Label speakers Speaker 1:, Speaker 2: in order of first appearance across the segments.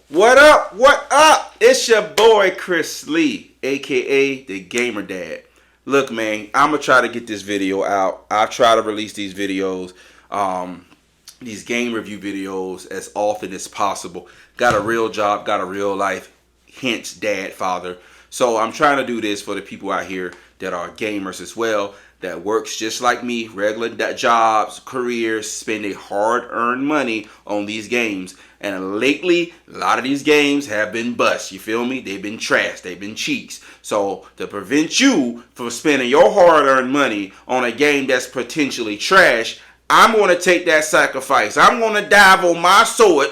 Speaker 1: What up? What up? It's your boy Chris Lee, aka the GamerDad. Look, man, I'm gonna try to get this video out. I'll try to release these videos, these game review videos, as often as possible. Got a real job, got a real life, hence dad, father. So I'm trying to do this for the people out here that are gamers as well, that works just like me, regular jobs, careers, spending hard-earned money on these games. And lately, a lot of these games have been bust. You feel me? They've been trash. They've been cheats. So to prevent you from spending your hard-earned money on a game that's potentially trash, I'm going to take that sacrifice. I'm going to dive on my sword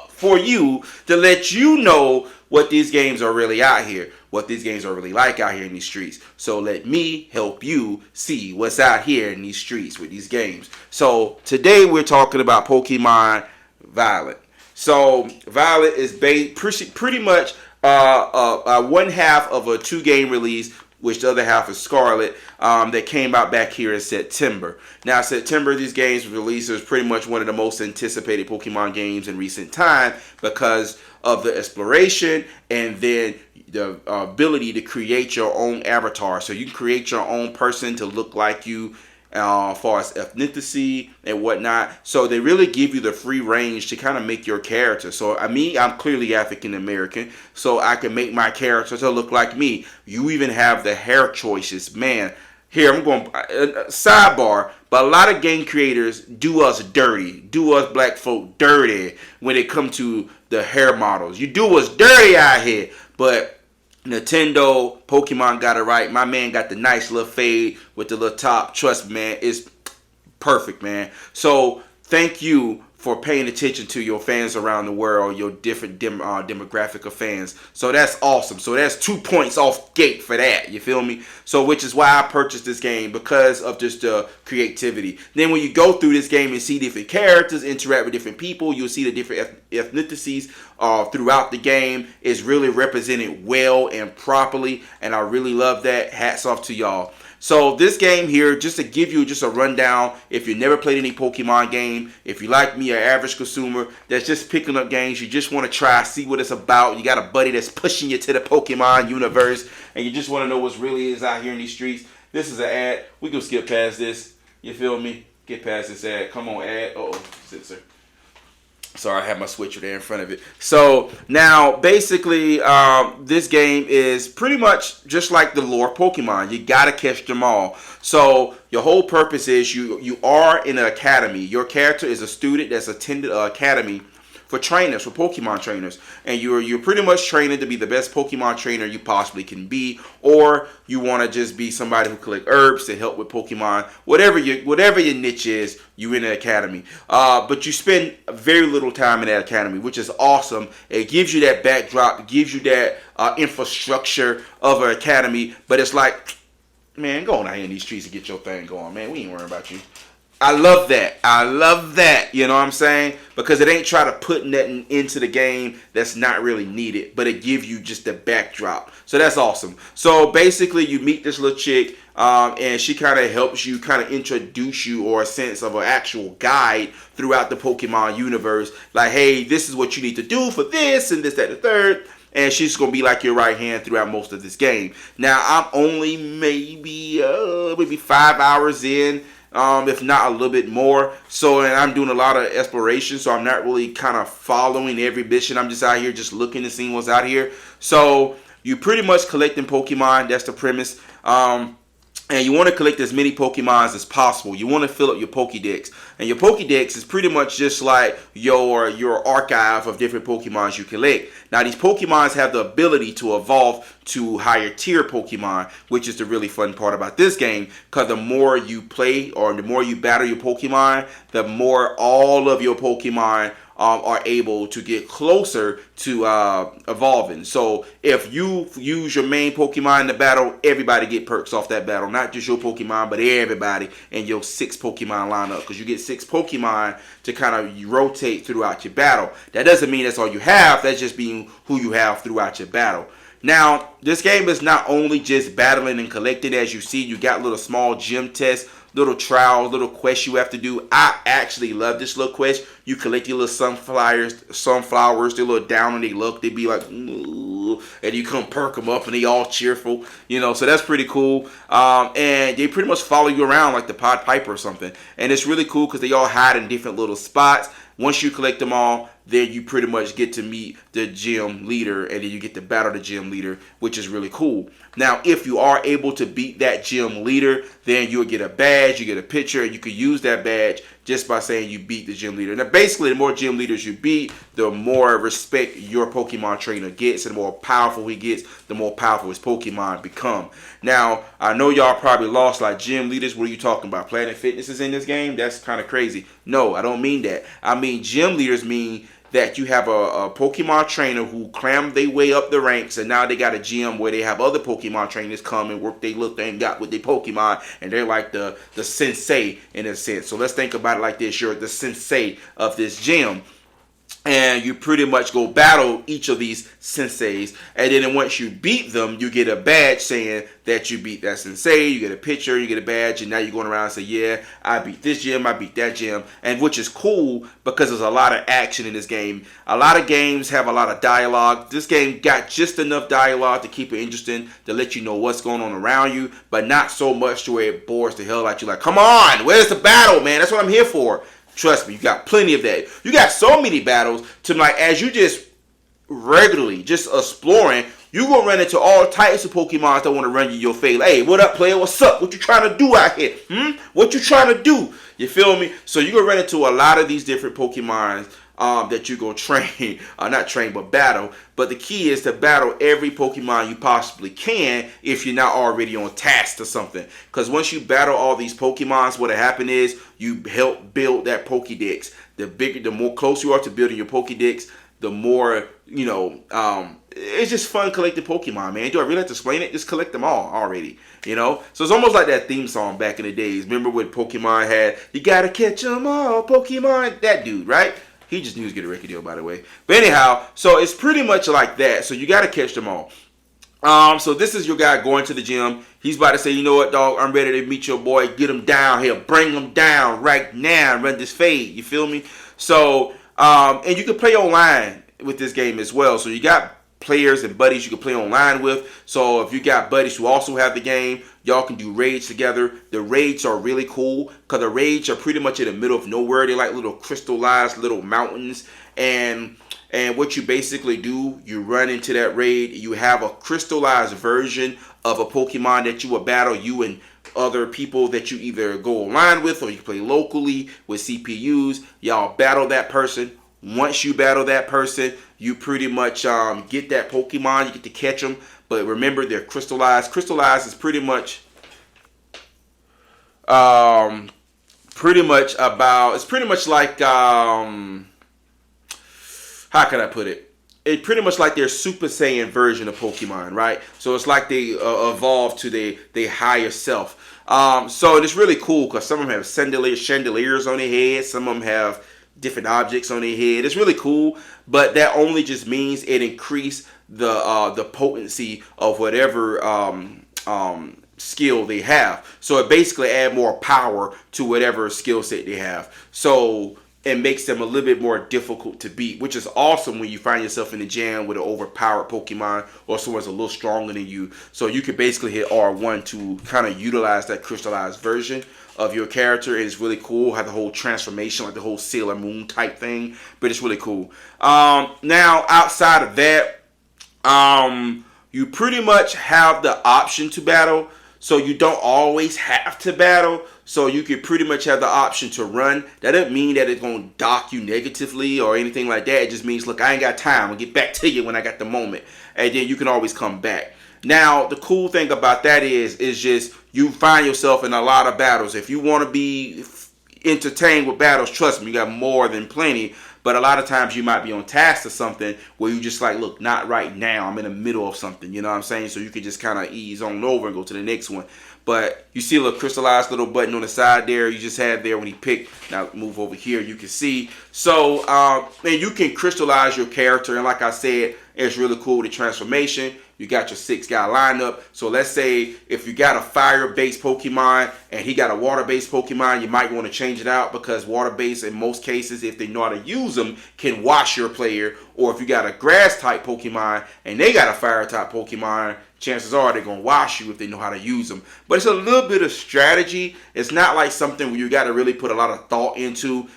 Speaker 1: for you to let you know what these games are really out here, what these games are really like out here in these streets. So let me help you see what's out here in these streets with these games. So today we're talking about Pokemon Violet. So Violet is pretty much one half of a 2-game release, which the other half is Scarlet, that came out back here in September. Now, September, these games released is pretty much one of the most anticipated Pokemon games in recent time because of the exploration and then the ability to create your own avatar. So you can create your own person to look like you, as far as ethnicity and whatnot. So they really give you the free range to kind of make your character. So I'm clearly African American, so I can make my character to look like me. You even have the hair choices, man. Here, I'm going sidebar, but a lot of game creators do us dirty, do us black folk dirty when it comes to the hair models. You do us dirty out here, but Nintendo, Pokemon got it right. My man got the nice little fade with the little top. Trust me, man, it's perfect, man. So thank you for paying attention to your fans around the world, your different demographic of fans. So that's awesome. So that's 2 points off gate for that. You feel me? So which is why I purchased this game, because of just the creativity. Then when you go through this game and see different characters, interact with different people, you'll see the different ethnicities throughout the game. Is really represented well and properly, and I really love that. Hats off to y'all. So this game here, just to give you just a rundown, if you never played any Pokemon game, if you like me, an average consumer that's just picking up games, you just want to try, see what it's about, you got a buddy that's pushing you to the Pokemon universe, and you just want to know what's really is out here in these streets, this is an ad. We can skip past this. You feel me? Get past this ad. Come on, ad. Uh-oh. Sit, sir. Sorry, I have my switcher there in front of it. So now, basically, this game is pretty much just like the lore Pokemon. You gotta catch them all. So your whole purpose is you are in an academy. Your character is a student that's attended an academy for trainers, for Pokemon trainers, and you're pretty much training to be the best Pokemon trainer you possibly can be, or you want to just be somebody who collect herbs to help with Pokemon, whatever your niche is. You're in the academy, but you spend very little time in that academy, which is awesome. It gives you that backdrop, it gives you that infrastructure of an academy, but it's like, man, go on out here in these streets and get your thing going, man. We ain't worrying about you. I love that. I love that. You know what I'm saying? Because it ain't try to put nothing into the game that's not really needed, but it gives you just the backdrop. So that's awesome. So basically, you meet this little chick, and she kind of helps you, kind of introduce you, or a sense of an actual guide throughout the Pokemon universe. Like, hey, this is what you need to do for this and this, that, and the third. And she's going to be like your right hand throughout most of this game. Now, I'm only maybe 5 hours in. If not a little bit more. So, and I'm doing a lot of exploration, so I'm not really kind of following every mission. I'm just out here just looking and seeing what's out here. So you pretty much collecting Pokemon. That's the premise. And you want to collect as many Pokemons as possible. You want to fill up your Pokédex. And your Pokédex is pretty much just like your archive of different Pokemons you collect. Now, these Pokemons have the ability to evolve to higher tier Pokemon, which is the really fun part about this game. Because the more you play or the more you battle your Pokemon, the more all of your Pokemon are able to get closer to evolving. So if you use your main Pokemon in the battle, everybody get perks off that battle. Not just your Pokemon, but everybody in your 6 Pokemon lineup. Because you get 6 Pokemon to kind of rotate throughout your battle. That doesn't mean that's all you have. That's just being who you have throughout your battle. Now, this game is not only just battling and collecting. As you see, you got little small gym tests little trials, little quests you have to do. I actually love this little quest. You collect your little sunflowers, they're a little down and they look, they be like, ooh, and you come perk them up and they all cheerful, so that's pretty cool. And they pretty much follow you around like the Pied Piper or something. And it's really cool because they all hide in different little spots. Once you collect them all, then you pretty much get to meet the gym leader, and then you get to battle the gym leader, which is really cool. Now, if you are able to beat that gym leader, then you'll get a badge, you get a picture, and you can use that badge just by saying you beat the gym leader. Now, basically, the more gym leaders you beat, the more respect your Pokemon trainer gets, and the more powerful he gets, the more powerful his Pokemon become. Now, I know y'all probably lost like gym leaders. What are you talking about? Planet Fitness is in this game? That's kind of crazy. No, I don't mean that. I mean gym leaders mean that you have a Pokemon trainer who clammed their way up the ranks, and now they got a gym where they have other Pokemon trainers come and work their little thing out with their Pokemon, and they're like the sensei in a sense. So let's think about it like this. You're the sensei of this gym, and you pretty much go battle each of these senseis, and then once you beat them, you get a badge saying that you beat that sensei. You get a picture, you get a badge, and now you're going around and say, yeah, I beat this gym, I beat that gym, and which is cool because there's a lot of action in this game. A lot of games have a lot of dialogue. This game got just enough dialogue to keep it interesting, to let you know what's going on around you, but not so much to where it bores the hell out you. Like, come on, where's the battle, man? That's what I'm here for. Trust me, you got plenty of that. You got so many battles to like as you just regularly just exploring, you gonna run into all types of Pokemon that want to run you your face. Hey, what up, player? What's up? What you trying to do out here? What you trying to do? You feel me? So you gonna run into a lot of these different Pokemon that you go train, not train, but battle. But the key is to battle every Pokemon you possibly can if you're not already on task or something. Because once you battle all these Pokemons, what'll happen is you help build that Pokédex. The more close you are to building your Pokédex, the more, it's just fun collecting Pokemon, man. Do I really have to explain it? Just collect them all already, So it's almost like that theme song back in the days. Remember when Pokemon had, you gotta catch them all, Pokemon? That dude, right? He just knew he was getting a record deal, by the way. But anyhow, so it's pretty much like that. So you got to catch them all. So this is your guy going to the gym. He's about to say, you know what, dog? I'm ready to meet your boy. Get him down here. Bring him down right now. Run this fade. You feel me? So, and you can play online with this game as well. So you got players and buddies you can play online with. So if you got buddies who also have the game, y'all can do raids together. The raids are really cool because the raids are pretty much in the middle of nowhere. They're like little crystallized little mountains, and what you basically do, you run into that raid. You have a crystallized version of a Pokemon that you will battle, you and other people that you either go online with or you can play locally with CPUs. Y'all battle that person. Once you battle that person, you pretty much get that Pokemon. You get to catch them. But remember, they're crystallized. Crystallized is pretty much it's pretty much like, how can I put it? It's pretty much like their Super Saiyan version of Pokemon, right? So it's like they evolved to their higher self. So it's really cool because some of them have chandeliers on their head. Some of them have different objects on their head. It's really cool, but that only just means it increased the potency of whatever skill they have. So it basically add more power to whatever skill set they have. So it makes them a little bit more difficult to beat, which is awesome when you find yourself in the jam with an overpowered Pokemon or someone's a little stronger than you. So you could basically hit R1 to kind of utilize that crystallized version of your character. It is really cool. Have the whole transformation, like the whole Sailor Moon type thing, but it's really cool. Now, outside of that, you pretty much have the option to battle. So you don't always have to battle. So you could pretty much have the option to run. That doesn't mean that it's going to dock you negatively or anything like that. It just means, look, I ain't got time. I'll get back to you when I got the moment. And then you can always come back. Now, the cool thing about that is just you find yourself in a lot of battles. If you want to be entertained with battles, trust me, you got more than plenty. But a lot of times you might be on task or something where you just like, look, not right now. I'm in the middle of something, you know what I'm saying? So you can just kind of ease on over and go to the next one. But you see a little crystallized little button on the side there. You just had there when he picked. Now move over here. You can see. So, and you can crystallize your character. And like I said, it's really cool, the transformation. You got your 6-guy lineup. So let's say if you got a fire-based Pokemon and he got a water-based Pokemon, you might want to change it out because water-based, in most cases, if they know how to use them, can wash your player. Or if you got a grass-type Pokemon and they got a fire-type Pokemon, chances are they're going to wash you if they know how to use them. But it's a little bit of strategy. It's not like something where you got to really put a lot of thought into.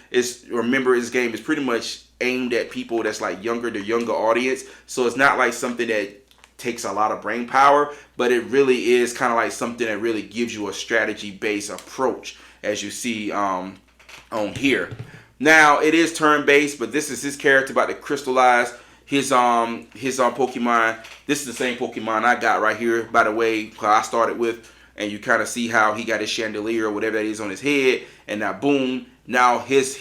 Speaker 1: Remember, this game is pretty much aimed at people that's like the younger audience. So it's not like something that takes a lot of brain power, but it really is kind of like something that really gives you a strategy-based approach, as you see on here. Now, it is turn-based, but this is his character about to crystallize his Pokemon. This is the same Pokemon I got right here, by the way, I started with, and you kind of see how he got his chandelier or whatever that is on his head, and now boom, now his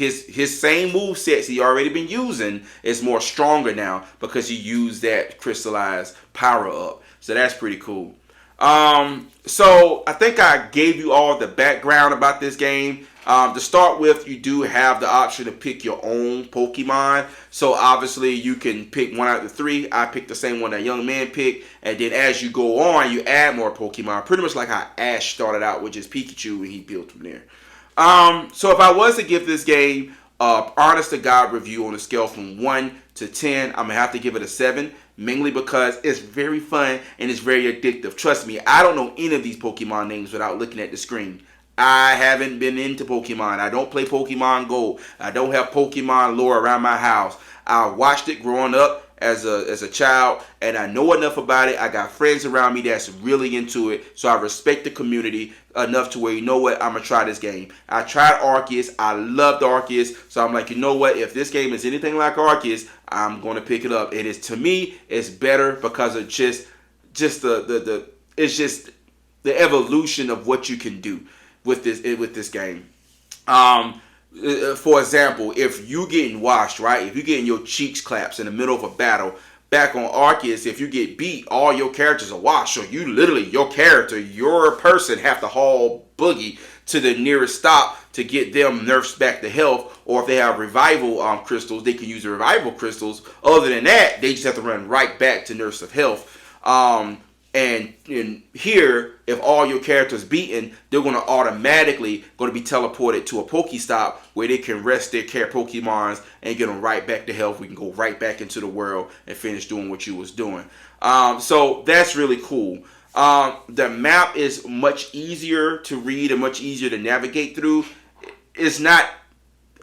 Speaker 1: same move sets he already been using is more stronger now because he used that crystallized power up. So that's pretty cool. So I think I gave you all the background about this game. To start with, you do have the option to pick your own Pokemon. So obviously you can pick one out of the 3. I picked the same one that young man picked. And then as you go on, you add more Pokemon. Pretty much like how Ash started out with just Pikachu and he built from there. So if I was to give this game honest to God review on a scale from 1 to 10, I'm going to have to give it a 7. Mainly because it's very fun and it's very addictive. Trust me, I don't know any of these Pokemon names without looking at the screen. I haven't been into Pokemon. I don't play Pokemon Go. I don't have Pokemon lore around my house. I watched it growing up as a child, and I know enough about it. I got friends around me that's really into it, so I respect the community enough to where, you know what, I'm going to try this game. I tried Arceus. I loved Arceus, so I'm like, you know what, if this game is anything like Arceus, I'm going to pick it up. It is, to me, it's better because of just the it's just the evolution of what you can do with this game. For example, if you getting washed, right? If you getting your cheeks claps in the middle of a battle, back on Arceus, if you get beat, all your characters are washed. So you literally, your person have to haul Boogie to the nearest stop to get them nerfs back to health. Or if they have revival crystals, they can use the revival crystals. Other than that, they just have to run right back to nerfs of health. And here, if all your characters beaten, they're going to automatically be teleported to a Pokestop where they can rest their Pokemons and get them right back to health. We can go right back into the world and finish doing what you was doing. So that's really cool. The map is much easier to read and much easier to navigate through. It's not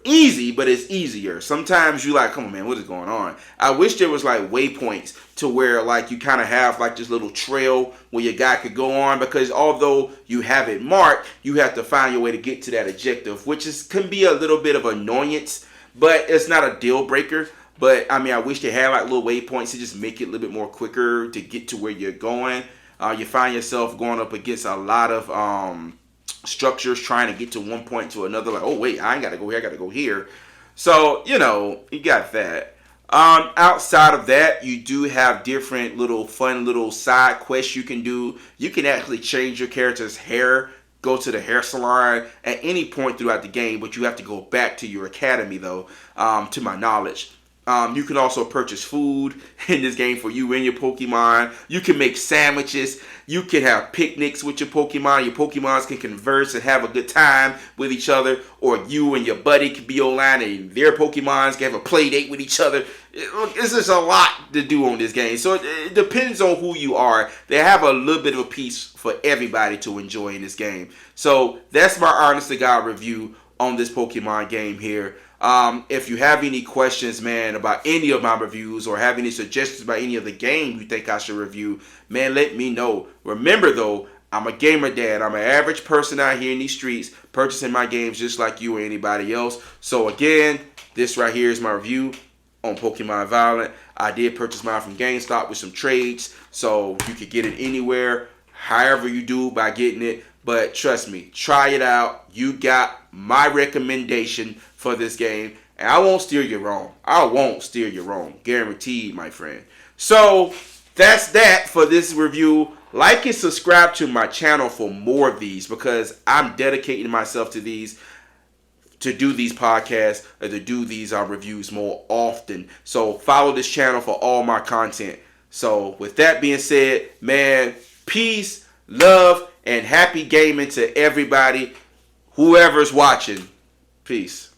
Speaker 1: easy, but it's easier. Sometimes you like, come on man, what is going on? I wish there was like waypoints to where like you kind of have like this little trail where your guy could go on, because although you have it marked, you have to find your way to get to that objective, which can be a little bit of annoyance, but it's not a deal breaker. But I mean, I wish they had like little waypoints to just make it a little bit more quicker to get to where you're going. You find yourself going up against a lot of structures trying to get to one point to another, like, oh wait, I ain't gotta go here, I gotta go here. So you got that. Outside of that, you do have different little fun little side quests you can do. You can actually change your character's hair, go to the hair salon at any point throughout the game, but you have to go back to your academy though, to my knowledge. You can also purchase food in this game for you and your Pokemon. You can make sandwiches. You can have picnics with your Pokemon. Your Pokemons can converse and have a good time with each other. Or you and your buddy can be online and their Pokemons can have a play date with each other. It's just a lot to do on this game. So it depends on who you are. They have a little bit of a piece for everybody to enjoy in this game. So that's my honest to God review on this Pokemon game here. If you have any questions, man, about any of my reviews or have any suggestions about any of the game you think I should review, man, let me know. Remember, though, I'm a gamer dad. I'm an average person out here in these streets purchasing my games just like you or anybody else. So, again, this right here is my review on Pokemon Violet. I did purchase mine from GameStop with some trades, so you could get it anywhere, however you do by getting it. But trust me, try it out. You got my recommendation for this game, and I won't steer you wrong. I won't steer you wrong. Guaranteed, my friend. So that's that for this review. Like and subscribe to my channel for more of these, because I'm dedicating myself to these, to do these podcasts or to do these reviews more often. So follow this channel for all my content. So with that being said, man, peace, love, and happy gaming to everybody, whoever's watching. Peace.